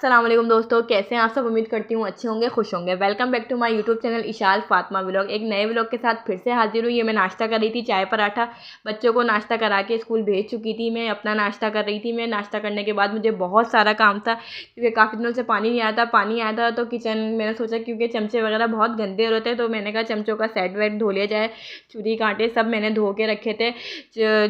अस्सलाम वालेकुम दोस्तों, कैसे हैं आप सब। उम्मीद करती हूँ अच्छे होंगे, खुश होंगे। Welcome back to my YouTube channel Ishal Fatima vlog. एक नए व्लॉग के साथ फिर से हाजिर हुई। ये मैं नाश्ता कर रही थी, चाय पराठा। बच्चों को नाश्ता करा के स्कूल भेज चुकी थी। मैं अपना नाश्ता कर रही थी। मैं नाश्ता करने के बाद मुझे बहुत सारा काम था, क्योंकि काफ़ी दिनों से पानी नहीं आया था। पानी आया था तो किचन मैंने सोचा, क्योंकि चमचे वगैरह बहुत गंदे हो रहे थे, तो मैंने कहा चमचों का सेट वेट धो लिया जाए। छुरी कांटे सब मैंने धो के रखे थे।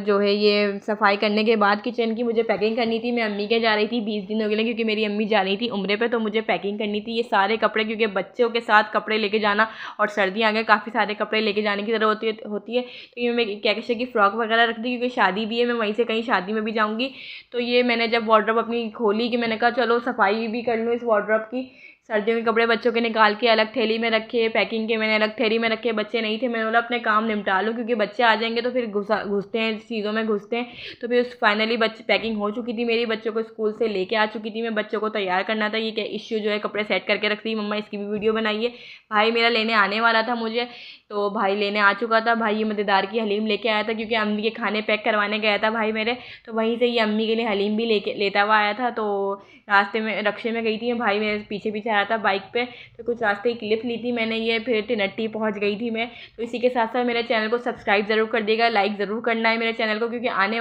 जो है ये सफाई करने के बाद किचन की मुझे पैकिंग करनी थी। मैं अम्मी के जा रही थी 20 दिन हो गए, क्योंकि मेरी अम्मी जा रही थी उम्रे पे, तो मुझे पैकिंग करनी थी। ये सारे कपड़े, क्योंकि बच्चों के साथ कपड़े लेके जाना और सर्दियाँ आ गए, काफ़ी सारे कपड़े लेके जाने की ज़रूरत होती है। तो ये मैं क्या कहते की फ़्रॉक वगैरह रख दी, क्योंकि शादी भी है, मैं वहीं से कहीं शादी में भी जाऊँगी। तो ये मैंने जब वार्डरोब अपनी खोली, कि मैंने कहा चलो सफाई भी कर लूँ इस वार्डरोब की। सर्दियों के कपड़े बच्चों के निकाल के अलग थैली में रखे, पैकिंग के मैंने अलग थैली में रखे। बच्चे नहीं थे, मैंने बोला अपने काम निपटा लूँ, क्योंकि बच्चे आ जाएंगे तो फिर घुसते हैं चीज़ों में घुसते हैं। तो फिर फाइनली बच्चे पैकिंग हो चुकी थी मेरी, बच्चों को स्कूल से लेके आ चुकी थी मैं। बच्चों को तैयार करना था। ये क्या इश्यू जो है कपड़े सेट करके रख दी मम्मा, इसकी भी वीडियो बनाइए। भाई मेरा लेने आने वाला था मुझे, तो भाई लेने आ चुका था। भाई ये मज़ेदार की हलीम लेके आया था, क्योंकि अम्मी के खाने पैक करवाने गया था भाई मेरे। तो वहीं से ये अम्मी के लिए हलीम भी लेता हुआ आया था। तो रास्ते में रक्शे में गई थी, भाई मेरे पीछे पीछे आया था बाइक पे। तो कुछ रास्ते की क्लिप ली थी मैंने, ये फिर टिनट्टी पहुंच गई थी मैं। तो इसी के साथ साथ मेरे चैनल को सब्सक्राइब ज़रूर कर देगा, लाइक ज़रूर करना है मेरे चैनल को, क्योंकि आने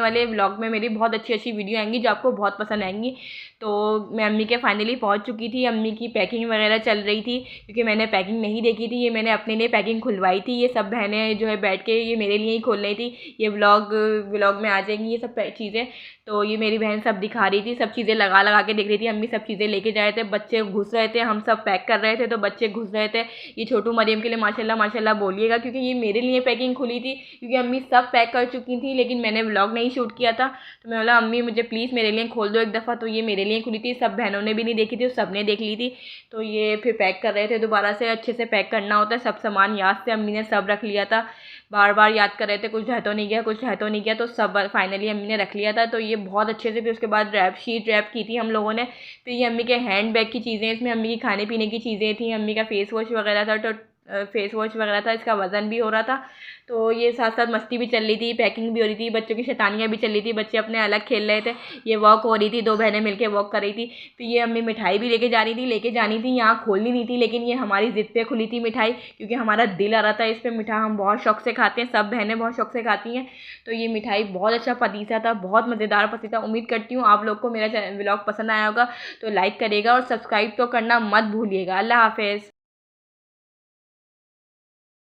वाले व्लॉग में मेरी बहुत अच्छी अच्छी वीडियो आएंगी जो आपको बहुत पसंद आएंगी। तो मैं अम्मी के फाइनली पहुंच चुकी थी। अम्मी की पैकिंग वगैरह चल रही थी, क्योंकि मैंने पैकिंग नहीं देखी थी। ये मैंने अपने लिए पैकिंग खुलवाई थी। ये सब बहनें जो है बैठ के ये मेरे लिए ही खोल रही थी। ये व्लॉग में आ जाएंगी ये सब चीज़ें। तो ये मेरी बहन सब दिखा रही थी, सब चीज़ें लगा लगा के देख रही थी। अम्मी सब चीज़ें लेके जा रहे थे, बच्चे घुस रहे थे, हम सब पैक कर रहे थे तो बच्चे घुस रहे थे। ये छोटू मरियम के लिए माशाल्लाह माशाल्लाह बोलिएगा, क्योंकि ये मेरे लिए पैकिंग खुली थी, क्योंकि अम्मी सब पैक कर चुकी थी, लेकिन मैंने व्लॉग नहीं शूट किया था। तो मैं बोला अम्मी मुझे प्लीज़ मेरे लिए खोल दो एक दफ़ा। तो ये मेरे लिए खुली थी, सब बहनों ने भी नहीं देखी थी, सब ने देख ली थी। तो ये फिर पैक कर रहे थे दोबारा से। अच्छे से पैक करना होता है, सब सामान याद से अम्मी ने सब रख लिया था। बार बार याद कर रहे थे, कुछ रह तो नहीं गया, कुछ रह तो नहीं गया। तो सब फाइनली अम्मी ने रख लिया था। तो ये बहुत अच्छे से, फिर उसके बाद शीट रैप की थी हम लोगों ने। फिर ये अम्मी के हैंड बैग की चीज़ें, इसमें अम्मी की खाने पीने की चीज़ें थी, अम्मी का फेस वॉश वगैरह था। तो फेस वॉश वगैरह था, इसका वज़न भी हो रहा था। तो ये साथ साथ मस्ती भी चल रही थी, पैकिंग भी हो रही थी, बच्चों की शैतानियाँ भी चल रही थी। बच्चे अपने अलग खेल रहे थे, ये वॉक हो रही थी, दो बहनें मिलकर वॉक कर रही थी। फिर ये अम्मी मिठाई भी लेके जानी थी, यहाँ खोलनी नहीं थी, लेकिन ये हमारी ज़िद पे खुली थी मिठाई, क्योंकि हमारा दिल आ रहा था इस पर मिठा। हम बहुत शौक से खाते हैं, सब बहनें बहुत शौक से खाती हैं। तो ये मिठाई बहुत अच्छा पतीसा था, बहुत मज़ेदार पतीसा। उम्मीद करती हूँ आप लोग को मेरा व्लॉग पसंद आया होगा, तो लाइक करेगा और सब्सक्राइब तो करना मत भूलिएगा। अल्लाह हाफ़िज़।